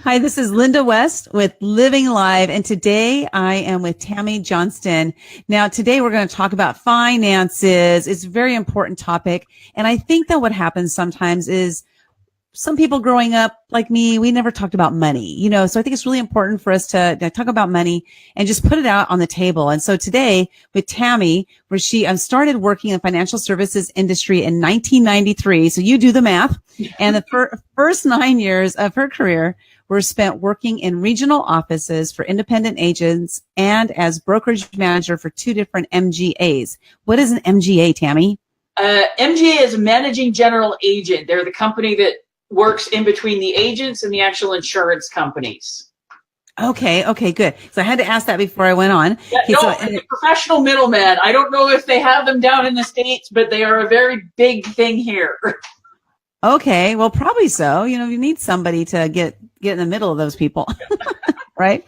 Hi, this is Linda West with Living Live, and today I am with Tammy Johnston. Now, today we're going to talk about finances. It's a very important topic, and I think that what happens sometimes is some people growing up like me, we never talked about money, so I think it's really important for us to talk about money and just put it out on the table. And so today with Tammy, where she started working in the financial services industry in 1993. So you do the math. And the first 9 years of her career were spent working in regional offices for independent agents and as brokerage manager for 2 different MGAs. What is an MGA, Tammy? MGA is a managing general agent. They're the company that works in between the agents and the actual insurance companies. Okay, good. So I had to ask that before I went on. Yeah, okay, no, professional middleman. I don't know if they have them down in the States, but they are a very big thing here. Okay, well, probably so. You need somebody to get in the middle of those people, right?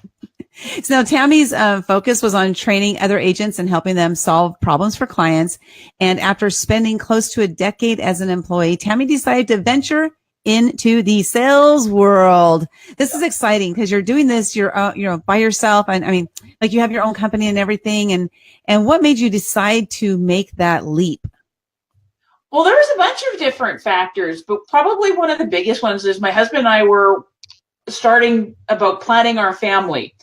So now Tammy's focus was on training other agents and helping them solve problems for clients. And after spending close to a decade as an employee, Tammy decided to venture into the sales world. This is exciting because you're doing this, you're by yourself. And I mean, like you have your own company and everything. And what made you decide to make that leap? Well, there's a bunch of different factors, but probably one of the biggest ones is my husband and I were starting about planning our family.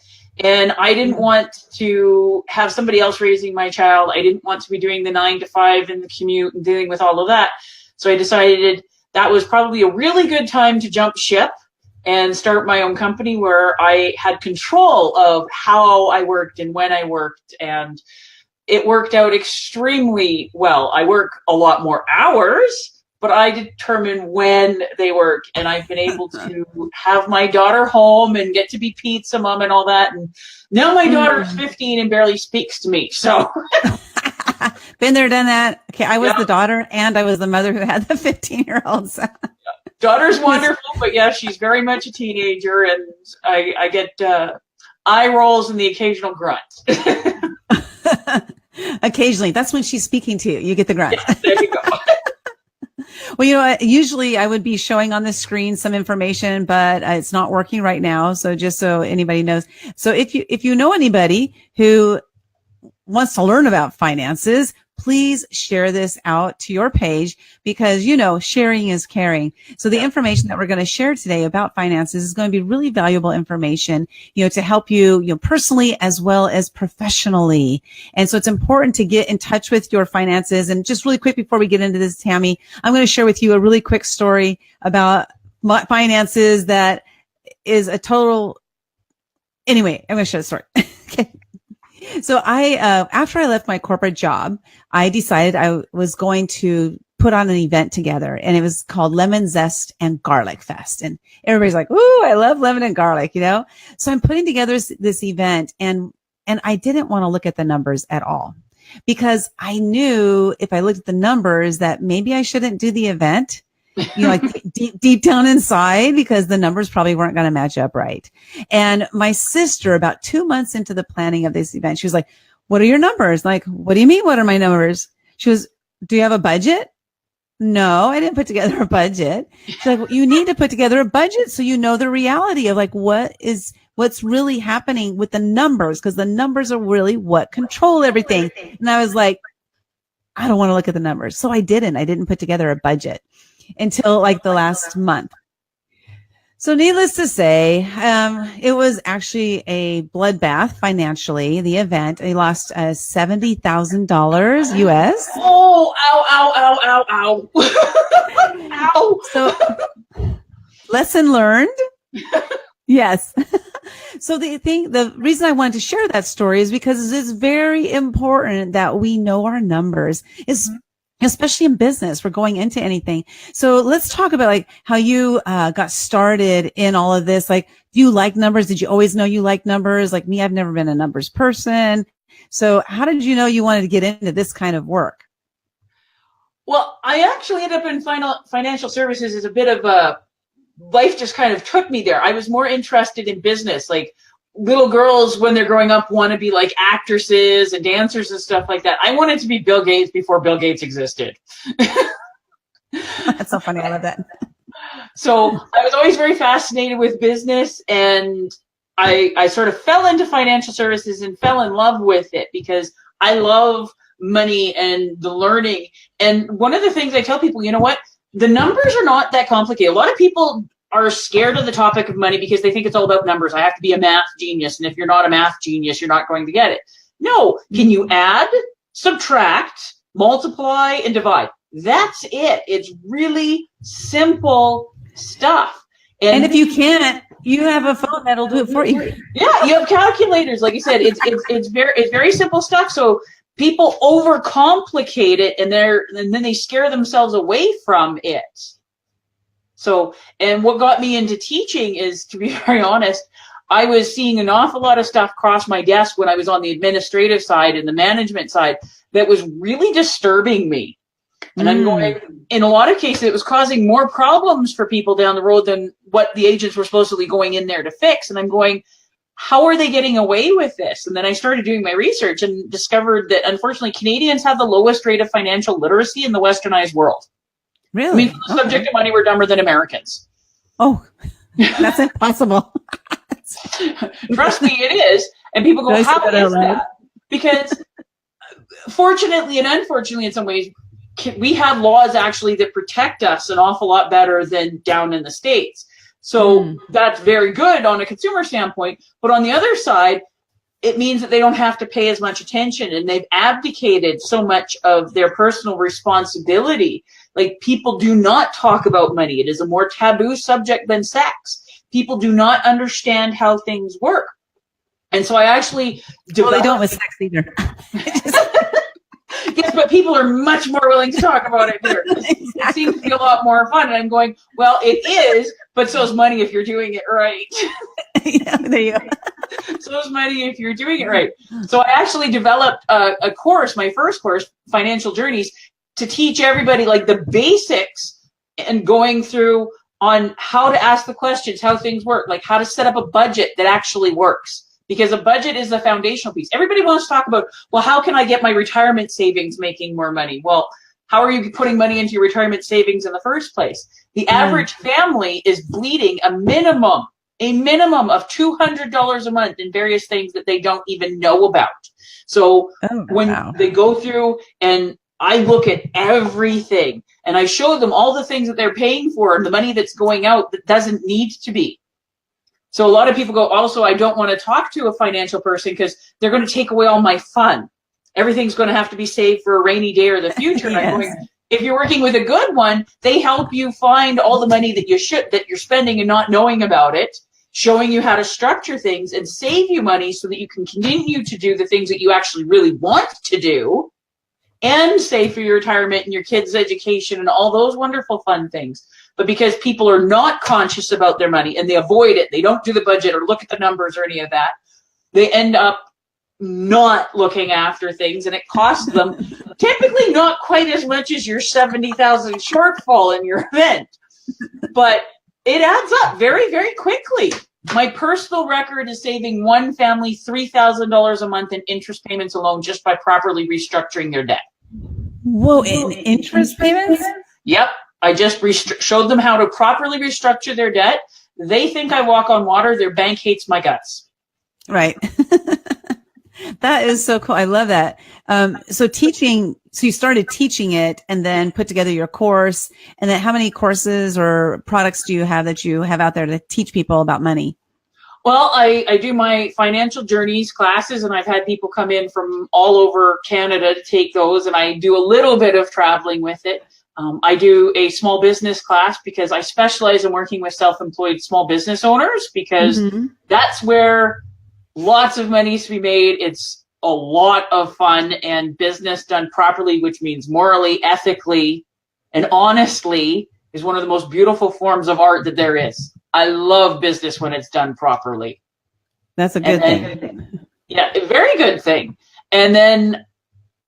And I didn't want to have somebody else raising my child. I didn't want to be doing the 9 to 5 in the commute and dealing with all of that. So I decided that was probably a really good time to jump ship and start my own company where I had control of how I worked and when I worked. And it worked out extremely well. I work a lot more hours, but I determine when they work. And I've been able to have my daughter home and get to be pizza mom and all that. And now my daughter's 15 and barely speaks to me. So been there, done that. Okay, I was the daughter and I was the mother who had the 15-year-old. So. Daughter's wonderful, but yeah, she's very much a teenager, and I get eye rolls and the occasional grunt. Occasionally, that's when she's speaking to you. You get the grunt. Yeah, there you go. Well, usually I would be showing on the screen some information, but it's not working right now. So just so anybody knows. So if you know anybody who wants to learn about finances, please share this out to your page because, sharing is caring. So the information that we're going to share today about finances is going to be really valuable information, to help you, personally as well as professionally. And so it's important to get in touch with your finances. And just really quick before we get into this, Tammy, I'm going to share with you a really quick story about finances that is a total. Anyway, I'm going to share the story. Okay. So after I left my corporate job, I decided I was going to put on an event together, and it was called Lemon Zest and Garlic Fest. And everybody's like, "Ooh, I love lemon and garlic," So I'm putting together this event, and I didn't want to look at the numbers at all because I knew if I looked at the numbers that maybe I shouldn't do the event. Like deep down inside, because the numbers probably weren't going to match up right. And my sister, about 2 months into the planning of this event, she was like, "What are your numbers?" Like, "What do you mean? What are my numbers?" She was, "Do you have a budget?" "No, I didn't put together a budget." She's like, "Well, you need to put together a budget so you know the reality of like what's really happening with the numbers, because the numbers are really what control everything." And I was like, I don't want to look at the numbers. So I didn't put together a budget until like the last month. So needless to say, it was actually a bloodbath financially, the event. I lost $70,000 US. Oh, ow. Ow. So lesson learned. Yes. So the reason I wanted to share that story is because it is very important that we know our numbers, especially in business, we're going into anything. So let's talk about like how you got started in all of this. Like, do you like numbers? Did you always know you like numbers? Like me, I've never been a numbers person. So how did you know you wanted to get into this kind of work? Well, I actually ended up in financial services as a bit of a life just kind of took me there. I was more interested in business. Like little girls, when they're growing up, want to be like actresses and dancers and stuff like that. I wanted to be Bill Gates before Bill Gates existed. That's so funny. I love that. So I was always very fascinated with business, and I sort of fell into financial services and fell in love with it because I love money and the learning. And one of the things I tell people, you know what? The numbers are not that complicated. A lot of people are scared of the topic of money because they think it's all about numbers. I have to be a math genius. And if you're not a math genius, you're not going to get it. No. Can you add, subtract, multiply, and divide? That's it. It's really simple stuff. And if you can't, you have a phone that'll do it for you. Yeah, you have calculators. Like I said, it's very simple stuff. So people overcomplicate it, and then they scare themselves away from it. So, and what got me into teaching is, to be very honest, I was seeing an awful lot of stuff cross my desk when I was on the administrative side and the management side that was really disturbing me. And I'm going, in a lot of cases, it was causing more problems for people down the road than what the agents were supposedly going in there to fix. And I'm going, how are they getting away with this? And then I started doing my research and discovered that, unfortunately, Canadians have the lowest rate of financial literacy in the westernized world. Really? I mean, on the subject of money, we're dumber than Americans. Oh, that's impossible. Trust me, it is. And people go, how is that? Because fortunately and unfortunately, in some ways, we have laws actually that protect us an awful lot better than down in the States. So that's very good on a consumer standpoint. But on the other side, it means that they don't have to pay as much attention, and they've abdicated so much of their personal responsibility. Like, people do not talk about money. It is a more taboo subject than sex. People do not understand how things work. And so I actually well, they don't with sex either. Yes, but people are much more willing to talk about it here. It seems to be a lot more fun. And I'm going, well, it is, but so is money if you're doing it right. Yeah, there you go. So is money if you're doing it right. So I actually developed a course, my first course, Financial Journeys, to teach everybody like the basics and going through on how to ask the questions, how things work, like how to set up a budget that actually works. Because a budget is the foundational piece. Everybody wants to talk about, well, how can I get my retirement savings making more money? Well, how are you putting money into your retirement savings in the first place? The average family is bleeding a minimum of $200 a month in various things that they don't even know about. So when they go through, and I look at everything and I show them all the things that they're paying for and the money that's going out that doesn't need to be. So a lot of people go, also, I don't want to talk to a financial person because they're going to take away all my fun. Everything's going to have to be saved for a rainy day or the future. Yes. I'm going, if you're working with a good one, they help you find all the money that you're spending and not knowing about it, showing you how to structure things and save you money so that you can continue to do the things that you actually really want to do and save for your retirement and your kids' education and all those wonderful fun things. But because people are not conscious about their money and they avoid it, they don't do the budget or look at the numbers or any of that, they end up not looking after things, and it costs them typically not quite as much as your $70,000 shortfall in your event. But it adds up very, very quickly. My personal record is saving one family $3,000 a month in interest payments alone just by properly restructuring their debt. Whoa, in interest payments? Yep. I just showed them how to properly restructure their debt. They think I walk on water. Their bank hates my guts. Right. That is so cool. I love that. So you started teaching it and then put together your course. And then how many courses or products do you have that you have out there to teach people about money? Well, I do my Financial Journeys classes, and I've had people come in from all over Canada to take those. And I do a little bit of traveling with it. I do a small business class because I specialize in working with self-employed small business owners, because that's where lots of money is to be made. It's a lot of fun, and business done properly, which means morally, ethically, and honestly, is one of the most beautiful forms of art that there is. I love business when it's done properly. That's a good thing. Yeah, a very good thing. And then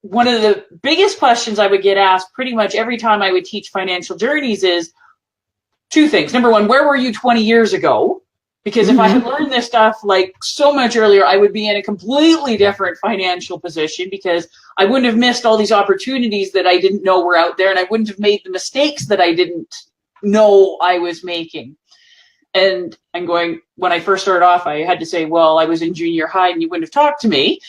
one of the biggest questions I would get asked pretty much every time I would teach Financial Journeys is two things. Number one, where were you 20 years ago? Because if I had learned this stuff like so much earlier, I would be in a completely different financial position, because I wouldn't have missed all these opportunities that I didn't know were out there, and I wouldn't have made the mistakes that I didn't know I was making. And I'm going, when I first started off, I had to say, well, I was in junior high and you wouldn't have talked to me.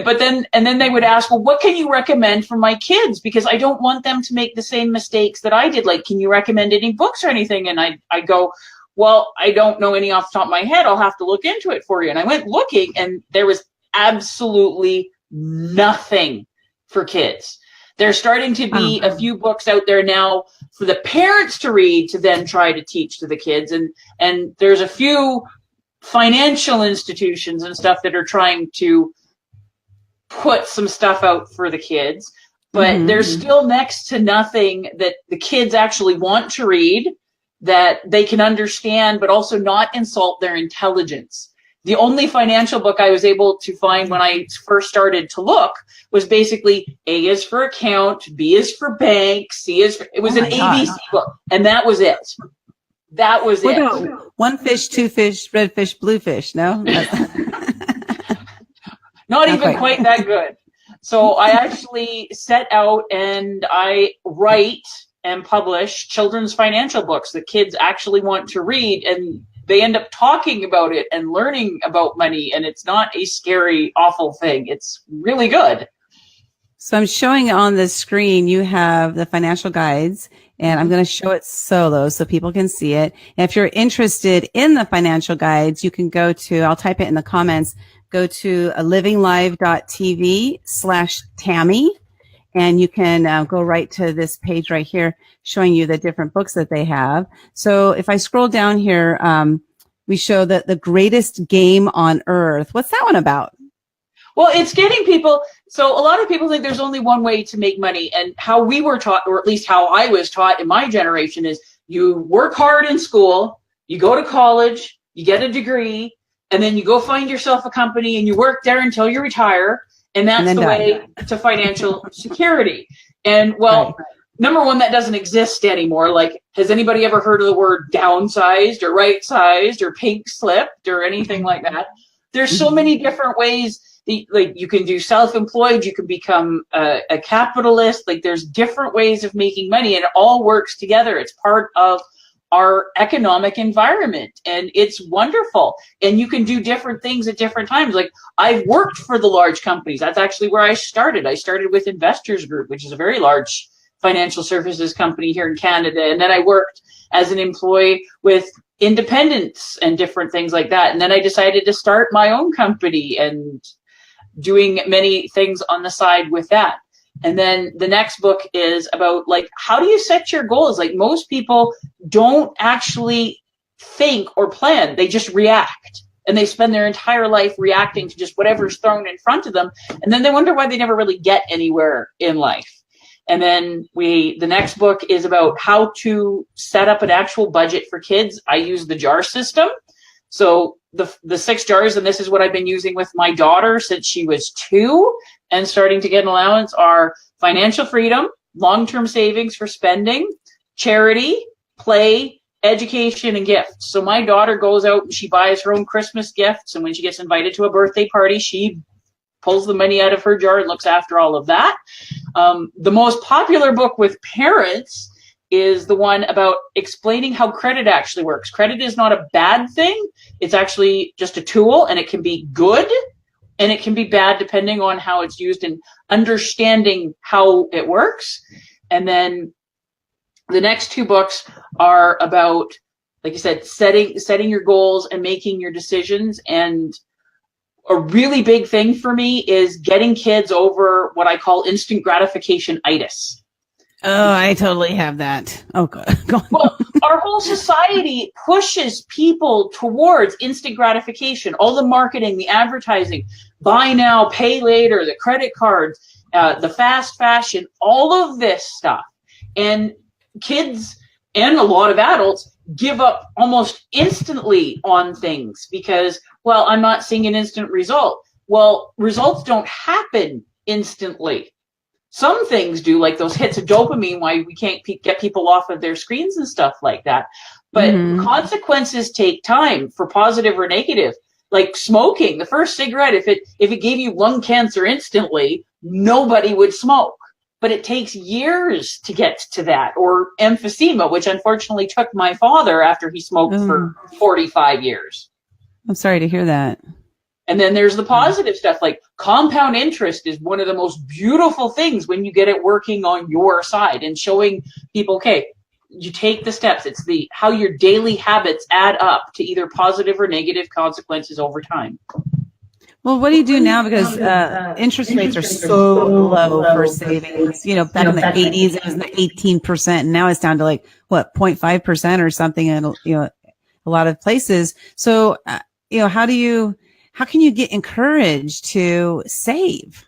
But then they would ask, well, what can you recommend for my kids? Because I don't want them to make the same mistakes that I did. Like, can you recommend any books or anything? And I go, well, I don't know any off the top of my head. I'll have to look into it for you. And I went looking, and there was absolutely nothing for kids. There's starting to be a few books out there now for the parents to read to then try to teach to the kids. And there's a few financial institutions and stuff that are trying to put some stuff out for the kids. But there's still next to nothing that the kids actually want to read, that they can understand, but also not insult their intelligence. The only financial book I was able to find when I first started to look was basically A is for account, B is for bank, C is for, it was an ABC book. And that was it. That was it. About one fish, two fish, red fish, blue fish? No? Not even quite that good. So I actually set out and I write and publish children's financial books that kids actually want to read, and they end up talking about it and learning about money, and it's not a scary, awful thing. It's really good. So I'm showing on the screen, you have the financial guides, and I'm going to show it solo so people can see it. And if you're interested in the financial guides, you can go to, I'll type it in the comments, go to livinglive.tv/Tammy, and you can go right to this page right here showing you the different books that they have. So if I scroll down here, we show that the greatest game on earth. What's that one about? Well, it's getting people. So a lot of people think there's only one way to make money, and how we were taught, or at least how I was taught in my generation, is you work hard in school, you go to college, you get a degree, and then you go find yourself a company and you work there until you retire. And that's the way to financial security. And well, number one, that doesn't exist anymore. Like, has anybody ever heard of the word downsized or right-sized or pink slipped or anything like that? There's so many different ways. Like, you can do self-employed, you can become a capitalist. Like, there's different ways of making money, and it all works together. It's part of our economic environment, and it's wonderful. And you can do different things at different times. Like, I've worked for the large companies. That's actually where I started. I started with Investors Group, which is a very large financial services company here in Canada. And then I worked as an employee with independents and different things like that. And then I decided to start my own company and doing many things on the side with that. And then the next book is about, like, how do you set your goals? Like, most people don't actually think or plan. They just react. And they spend their entire life reacting to just whatever's thrown in front of them. And then they wonder why they never really get anywhere in life. And then the next book is about how to set up an actual budget for kids. I use the jar system. So the 6 jars, and this is what I've been using with my daughter since she was 2 and starting to get an allowance, are financial freedom, long-term savings for spending, charity, play, education, and gifts. So my daughter goes out and she buys her own Christmas gifts, and when she gets invited to a birthday party, she pulls the money out of her jar and looks after all of that. The most popular book with parents is the one about explaining how credit actually works. Credit is not a bad thing. It's actually just a tool, and it can be good and it can be bad depending on how it's used, and understanding how it works. And then the next 2 books are about, like I said, setting your goals and making your decisions. And a really big thing for me is getting kids over what I call instant gratification-itis. Oh, I totally have that. Oh, God. Well, our whole society pushes people towards instant gratification. All the marketing, the advertising, buy now, pay later, the credit cards, the fast fashion, all of this stuff. And kids and a lot of adults give up almost instantly on things because, well, I'm not seeing an instant result. Well, results don't happen instantly. Some things do, like those hits of dopamine, why we can't get people off of their screens and stuff like that. But consequences take time, for positive or negative. Like smoking, the first cigarette, if it gave you lung cancer instantly, nobody would smoke. but it takes years to get to that. Or emphysema, which unfortunately took my father after he smoked for 45 years. I'm sorry to hear that. And then there's the positive stuff, like compound interest is one of the most beautiful things when you get it working on your side and showing people, okay, you take the steps. It's how your daily habits add up to either positive or negative consequences over time. Well, what do you do now? Because interest rates are so low for savings. You know, back in the 80s, it was 18%. And now it's down to like, 0.5% or something in, a lot of places. So, how can you get encouraged to save?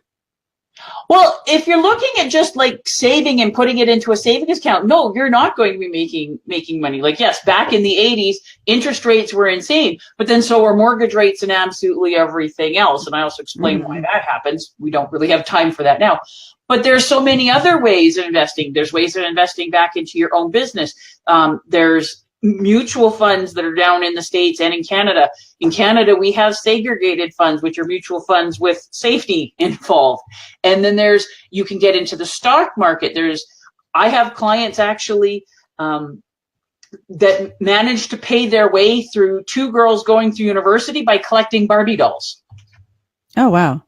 Well, if you're looking at just like saving and putting it into a savings account, no, you're not going to be making money. Like, yes, back in the 80s, interest rates were insane, but then so were mortgage rates and absolutely everything else. And I also explain why that happens. We don't really have time for that now. But there's so many other ways of investing. There's ways of investing back into your own business. There's mutual funds that are down in the States and in Canada. In Canada, we have segregated funds, which are mutual funds with safety involved. And then you can get into the stock market. I have clients actually that managed to pay their way through 2 girls going through university by collecting Barbie dolls. Oh, wow.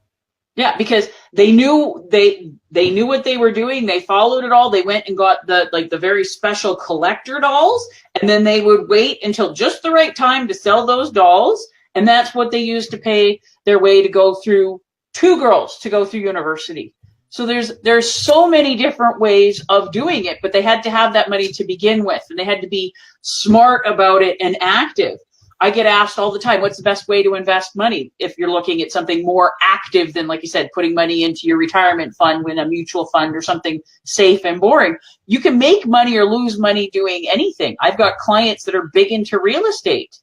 Yeah, because they knew what they were doing. They followed it all. They went and got the very special collector dolls, and then they would wait until just the right time to sell those dolls, and that's what they used to pay their way to go through 2 girls to go through university. So there's so many different ways of doing it, but they had to have that money to begin with, and they had to be smart about it and active. I get asked all the time, what's the best way to invest money? If you're looking at something more active than, like you said, putting money into your retirement fund in a mutual fund or something safe and boring, you can make money or lose money doing anything. I've got clients that are big into real estate.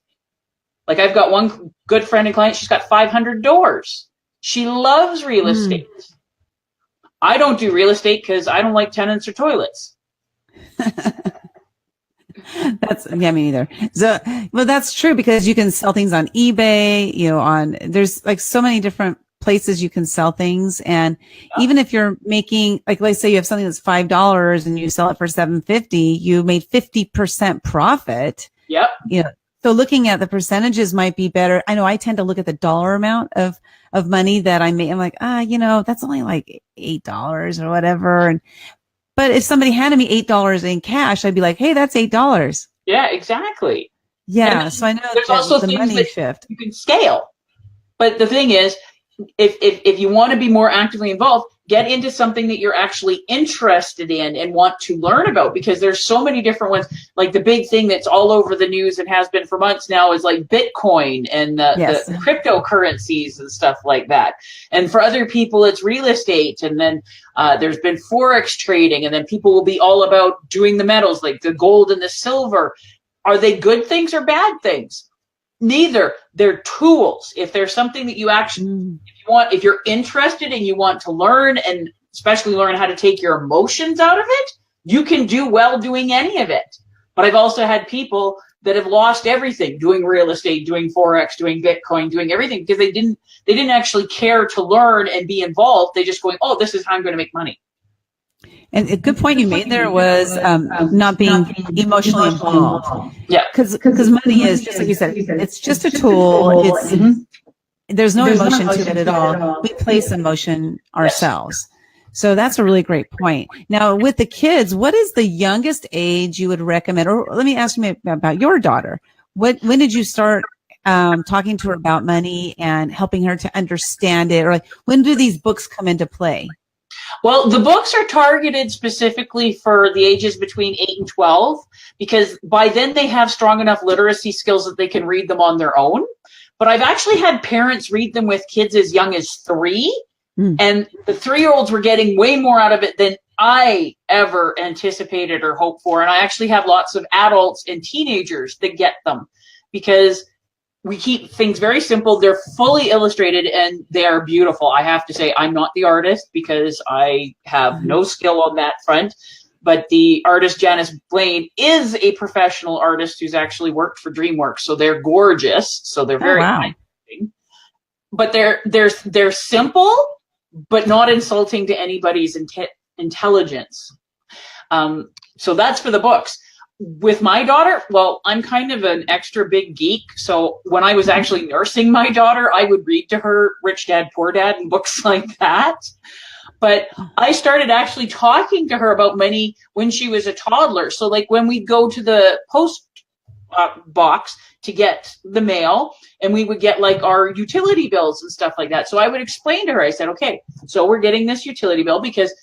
Like, I've got one good friend and client, she's got 500 doors. She loves real estate. I don't do real estate because I don't like tenants or toilets. Me neither. So, well, that's true, because you can sell things on eBay, there's like so many different places you can sell things. And even if you're making, like, let's say you have something that's $5 and you sell it for $7.50, you made 50% profit. Yep. So looking at the percentages might be better. I know I tend to look at the dollar amount of money that I make. I'm like, that's only like $8 or whatever. But if somebody handed me $8 in cash, I'd be like, hey, that's $8. Yeah, exactly. Yeah. So I know there's also the money shift. You can scale. But the thing is, if you want to be more actively involved, get into something that you're actually interested in and want to learn about, because there's so many different ones. Like, the big thing that's all over the news and has been for months now is like Bitcoin and the cryptocurrencies and stuff like that. And for other people, it's real estate. And then there's been Forex trading, and then people will be all about doing the metals, like the gold and the silver. Are they good things or bad things? Neither. They're tools. If there's something that you actually, if you're interested and you want to learn, and especially learn how to take your emotions out of it, you can do well doing any of it. But I've also had people that have lost everything doing real estate, doing Forex, doing Bitcoin, doing everything, because they didn't actually care to learn and be involved. They just going, oh, this is how I'm going to make money. And a good point you made there was not being emotionally involved. Yeah, because money is, just like you said, it's just a tool. There's no emotion to it at all. We place emotion ourselves. So that's a really great point. Now, with the kids, what is the youngest age you would recommend? Or let me ask you about your daughter. When did you start talking to her about money and helping her to understand it? Or like, when do these books come into play? Well, the books are targeted specifically for the ages between 8 and 12, because by then they have strong enough literacy skills that they can read them on their own. But I've actually had parents read them with kids as young as 3, and the 3-year-olds were getting way more out of it than I ever anticipated or hoped for. And I actually have lots of adults and teenagers that get them, because we keep things very simple. They're fully illustrated and they are beautiful. I have to say, I'm not the artist because I have no skill on that front. But the artist, Janice Blaine, is a professional artist who's actually worked for DreamWorks. So they're gorgeous. So they're very nice. But they're simple, but not insulting to anybody's intelligence. So that's for the books. With my daughter, well, I'm kind of an extra big geek. So when I was actually nursing my daughter, I would read to her Rich Dad, Poor Dad and books like that. But I started actually talking to her about money when she was a toddler. So like when we go to the post box to get the mail, and we would get like our utility bills and stuff like that. So I would explain to her, I said, okay, so we're getting this utility bill because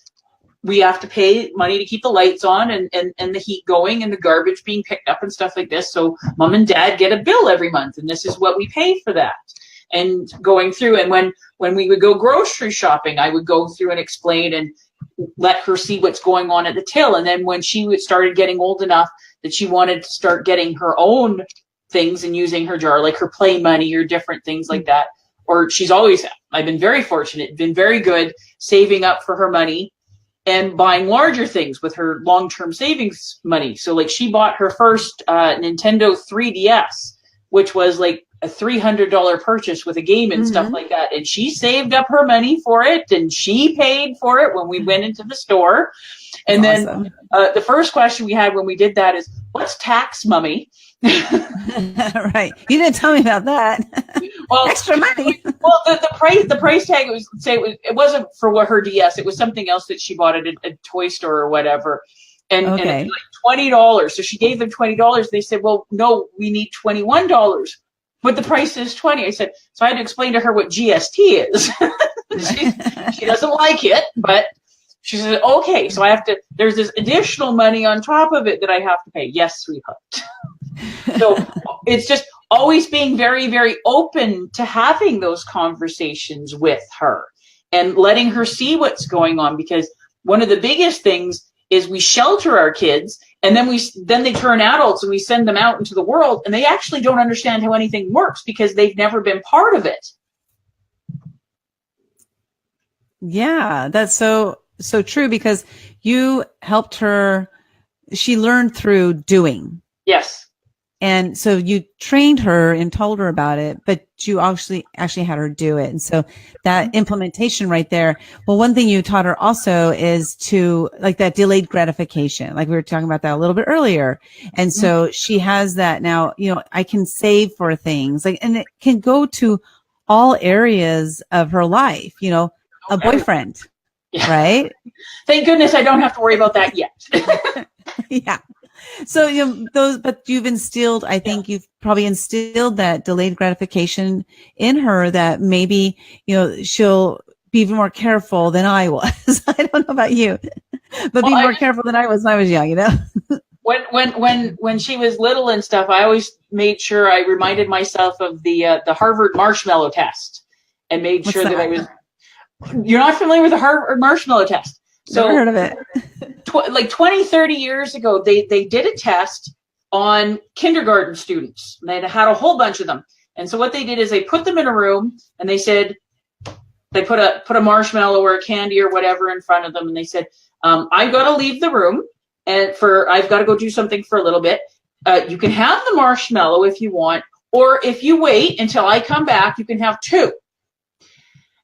we have to pay money to keep the lights on and the heat going and the garbage being picked up and stuff like this. So mom and dad get a bill every month, and this is what we pay for that. And going through, and when we would go grocery shopping, I would go through and explain and let her see what's going on at the till. And then when she started getting old enough that she wanted to start getting her own things and using her jar, like her play money or different things like that, or I've been very fortunate, been very good saving up for her money and buying larger things with her long-term savings money. So like she bought her first Nintendo 3DS, which was like a $300 purchase with a game and stuff like that. And she saved up her money for it, and she paid for it when we went into the store. And then the first question we had when we did that is, what's tax, Mummy? Right. You didn't tell me about that. Well, extra money. Well, the price tag it wasn't for her DS. It was something else that she bought at a toy store or whatever. And it was like $20. So she gave them $20. They said, well, no, we need $21. But the price is $20. I said, so I had to explain to her what GST is. She doesn't like it, but she said, okay, so there's this additional money on top of it that I have to pay. Yes, sweetheart. So it's just always being very, very open to having those conversations with her and letting her see what's going on. Because one of the biggest things is we shelter our kids, and then they turn adults and we send them out into the world, and they actually don't understand how anything works because they've never been part of it. Yeah, that's so true, because you helped her. She learned through doing. Yes. And so you trained her and told her about it, but you actually had her do it. And so that implementation right there. Well, one thing you taught her also is to like that delayed gratification. Like we were talking about that a little bit earlier. And so she has that now, I can save for things and it can go to all areas of her life, a boyfriend, right? Thank goodness I don't have to worry about that yet. Yeah. So, but you've instilled, I think you've probably instilled that delayed gratification in her, that maybe, she'll be even more careful than I was. I don't know about you, but be more careful than I was when I was young, When she was little and stuff, I always made sure I reminded myself of the Harvard marshmallow test and made sure that I was, you're not familiar with the Harvard marshmallow test? So, never heard of it. Like 20, 30 years ago, they did a test on kindergarten students. They had a whole bunch of them. And so what they did is they put them in a room, and they said, they put a marshmallow or a candy or whatever in front of them. And they said, I've got to leave the room and I've got to go do something for a little bit. You can have the marshmallow if you want, or if you wait until I come back, you can have two.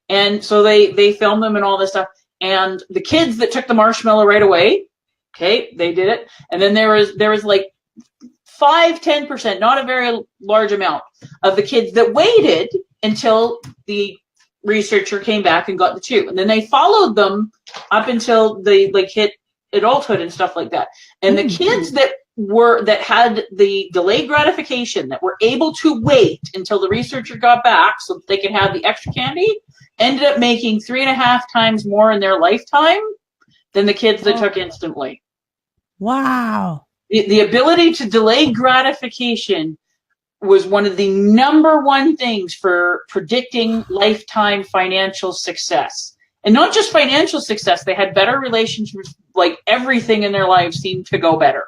And so they filmed them and all this stuff. And the kids that took the marshmallow right away, okay, they did it. And then there was like 5-10%, not a very large amount, of the kids that waited until the researcher came back and got the two. And then they followed them up until they hit adulthood and stuff like that. And the kids that had the delayed gratification, that were able to wait until the researcher got back so that they could have the extra candy, ended up making 3.5 times more in their lifetime than the kids that took instantly. Wow. The ability to delay gratification was one of the number one things for predicting lifetime financial success. And not just financial success, they had better relationships, like everything in their lives seemed to go better.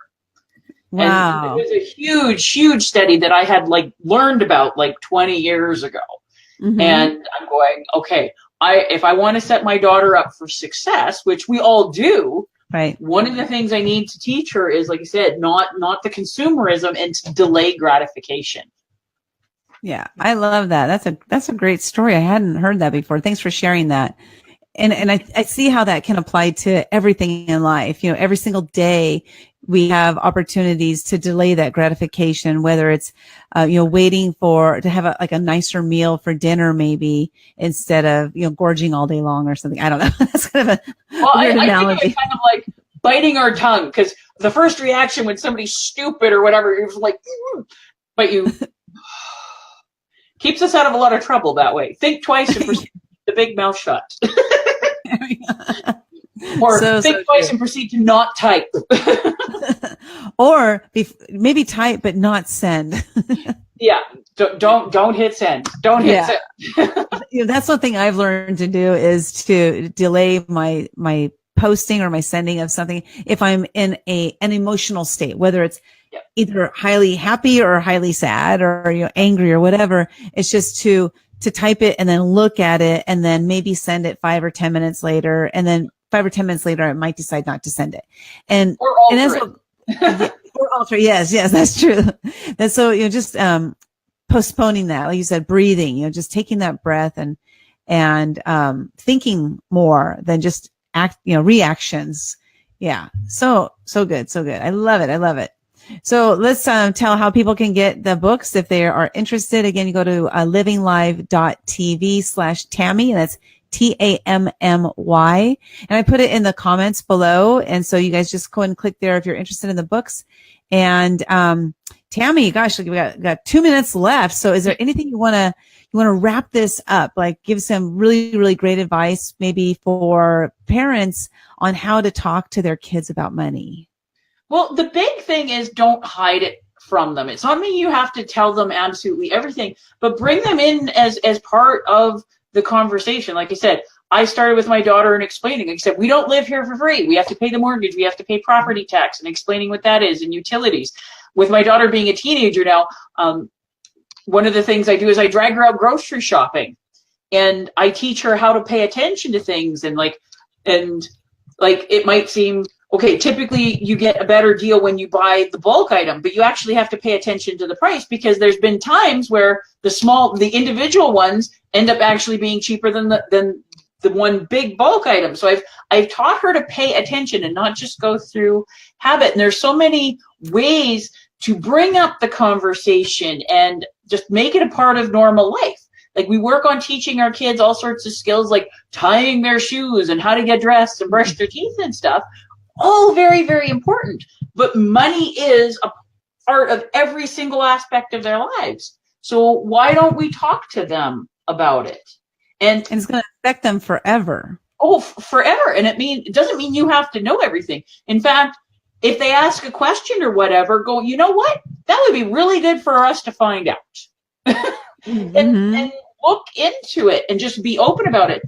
Wow. And it was a huge, huge study that I had learned about 20 years ago. Mm-hmm. And I'm going, okay, if I want to set my daughter up for success, which we all do, right? One of the things I need to teach her is, like I said, not the consumerism and to delay gratification. Yeah, I love that. That's a great story. I hadn't heard that before. Thanks for sharing that. And I see how that can apply to everything in life. You know, every single day we have opportunities to delay that gratification, whether it's, waiting to have a nicer meal for dinner, maybe instead of, gorging all day long or something. I don't know. That's kind of a weird analogy. I think of it kind of like biting our tongue, because the first reaction when somebody's stupid or whatever, it was like, but you keeps us out of a lot of trouble that way. Think twice and proceed the big mouth shut. Or think twice and proceed to not type. Or maybe type but not send. Yeah, don't hit send. Don't hit send. That's one thing I've learned to do, is to delay my posting or my sending of something if I'm in an emotional state, whether it's either highly happy or highly sad or angry or whatever. It's just to type it and then look at it and then maybe send it 5 or 10 minutes later, and then 5 or 10 minutes later I might decide not to send it. Or alter it. Or alter. Yes, that's true. That's so, just postponing that, like you said, breathing, just taking that breath and thinking more than just reactions. Yeah. So good. So good. I love it. So let's tell how people can get the books if they are interested. Again, you go to livinglive.tv/Tammy, and that's TAMMY. And I put it in the comments below. And so you guys just go and click there if you're interested in the books. And Tammy, gosh, we got 2 minutes left. So is there anything you want to wrap this up? Like give some really, really great advice maybe for parents on how to talk to their kids about money? Well, the big thing is don't hide it from them. It's not mean you have to tell them absolutely everything, but bring them in as part of the conversation. Like I said, I started with my daughter and explaining, like I said, we don't live here for free. We have to pay the mortgage. We have to pay property tax, and explaining what that is, and utilities. With my daughter being a teenager now, one of the things I do is I drag her out grocery shopping, and I teach her how to pay attention to things. And it might seem, okay, typically you get a better deal when you buy the bulk item, but you actually have to pay attention to the price, because there's been times where the individual ones end up actually being cheaper than the one big bulk item. So I've taught her to pay attention and not just go through habit. And there's so many ways to bring up the conversation and just make it a part of normal life. Like we work on teaching our kids all sorts of skills, like tying their shoes and how to get dressed and brush their teeth and stuff. All very, very important. But money is a part of every single aspect of their lives. So why don't we talk to them about it? And it's going to affect them forever. Oh, forever. And it doesn't mean you have to know everything. In fact, if they ask a question or whatever, go, you know what? That would be really good for us to find out. and look into it and just be open about it.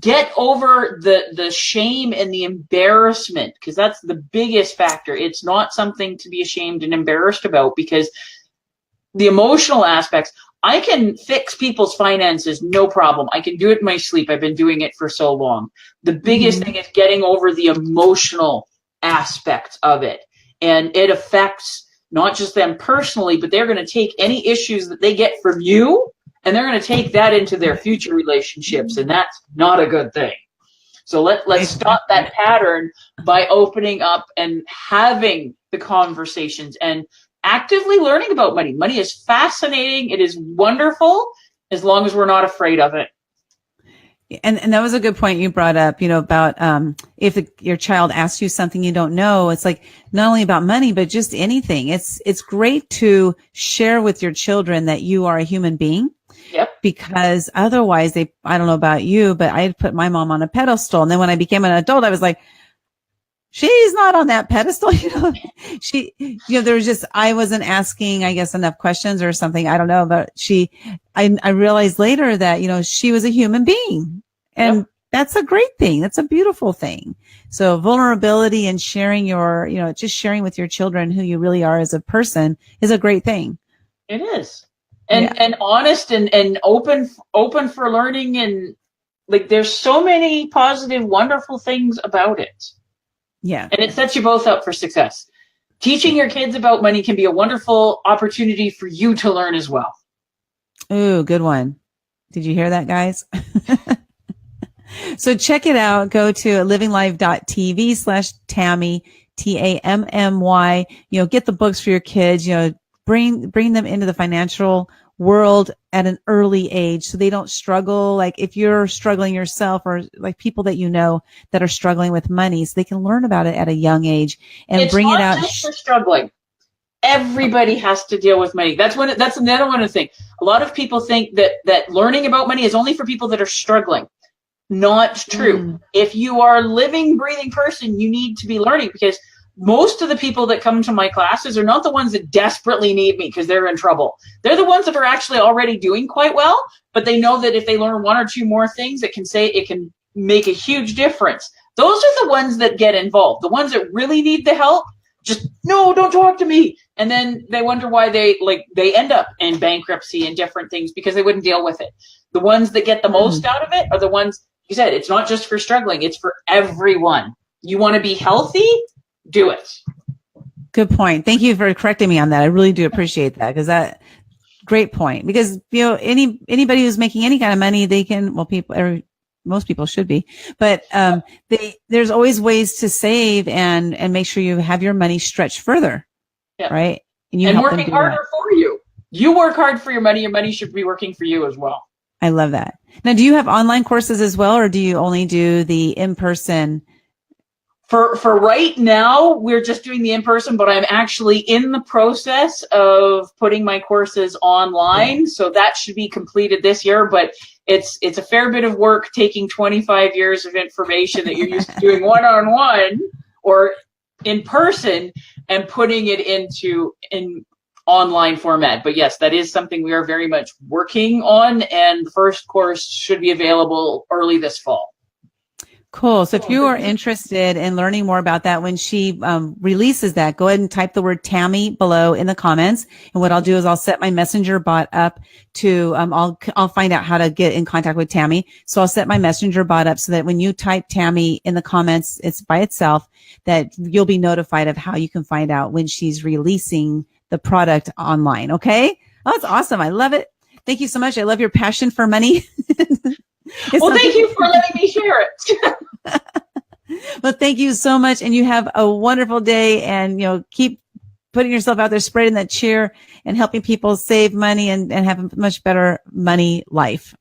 Get over the shame and the embarrassment, because that's the biggest factor. It's not something to be ashamed and embarrassed about, because the emotional aspects, I can fix people's finances, no problem. I can do it in my sleep. I've been doing it for so long. The biggest thing is getting over the emotional aspect of it. And it affects not just them personally, but they're going to take any issues that they get from you, and they're going to take that into their future relationships, and that's not a good thing. So let's stop that pattern by opening up and having the conversations and actively learning about money. Money is fascinating. It is wonderful, as long as we're not afraid of it. And that was a good point you brought up, about if your child asks you something you don't know. It's like not only about money, but just anything. It's great to share with your children that you are a human being. Yep. Because otherwise I don't know about you, but I had put my mom on a pedestal. And then when I became an adult, I was like, she's not on that pedestal. There was just, I wasn't asking, I guess, enough questions or something. I don't know, but I realized later that, she was a human being, and that's a great thing. That's a beautiful thing. So vulnerability and sharing just sharing with your children who you really are as a person is a great thing. It is. And honest and open for learning, and like there's so many positive, wonderful things about it. Yeah. And it sets you both up for success. Teaching your kids about money can be a wonderful opportunity for you to learn as well. Ooh, good one. Did you hear that, guys? So check it out. Go to livinglife.tv/Tammy, Tammy. Get the books for your kids, bring them into the financial world at an early age so they don't struggle. Like if you're struggling yourself or like people that that are struggling with money, so they can learn about it at a young age and It's bring it not out. just for struggling. Everybody has to deal with money. That's another one of the things. A lot of people think that learning about money is only for people that are struggling. Not true. If you are a living, breathing person, you need to be learning, because most of the people that come to my classes are not the ones that desperately need me because they're in trouble. They're the ones that are actually already doing quite well, but they know that if they learn one or two more things, it can make a huge difference. Those are the ones that get involved. The ones that really need the help, just, no, don't talk to me. And then they wonder why they end up in bankruptcy and different things because they wouldn't deal with it. The ones that get the most out of it are the ones, you said, it's not just for struggling, it's for everyone. You want to be healthy? Do it. Good point. Thank you for correcting me on that. I really do appreciate that, because great point. Because, anybody who's making any kind of money, they can, most people should be, but, there's always ways to save and make sure you have your money stretch further. Yeah. Right. And working harder for you. You work hard for your money should be working for you as well. I love that. Now, do you have online courses as well, or do you only do the in-person? For right now, we're just doing the in-person, but I'm actually in the process of putting my courses online. Yeah. So that should be completed this year, but it's a fair bit of work taking 25 years of information that you're used to doing one-on-one or in person and putting it in online format. But yes, that is something we are very much working on, and the first course should be available early this fall. Cool. So if you are interested in learning more about that, when she releases that, go ahead and type the word Tammy below in the comments. And what I'll do is I'll set my messenger bot up to, I'll find out how to get in contact with Tammy. So I'll set my messenger bot up so that when you type Tammy in the comments, it's by itself, that you'll be notified of how you can find out when she's releasing the product online. Okay. Oh, that's awesome. I love it. Thank you so much. I love your passion for money. Well, thank you for letting me share it. Well, thank you so much. And you have a wonderful day, and, keep putting yourself out there, spreading that cheer and helping people save money and have a much better money life.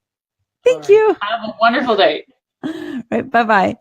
Thank you. Have a wonderful day. All right. Bye-bye.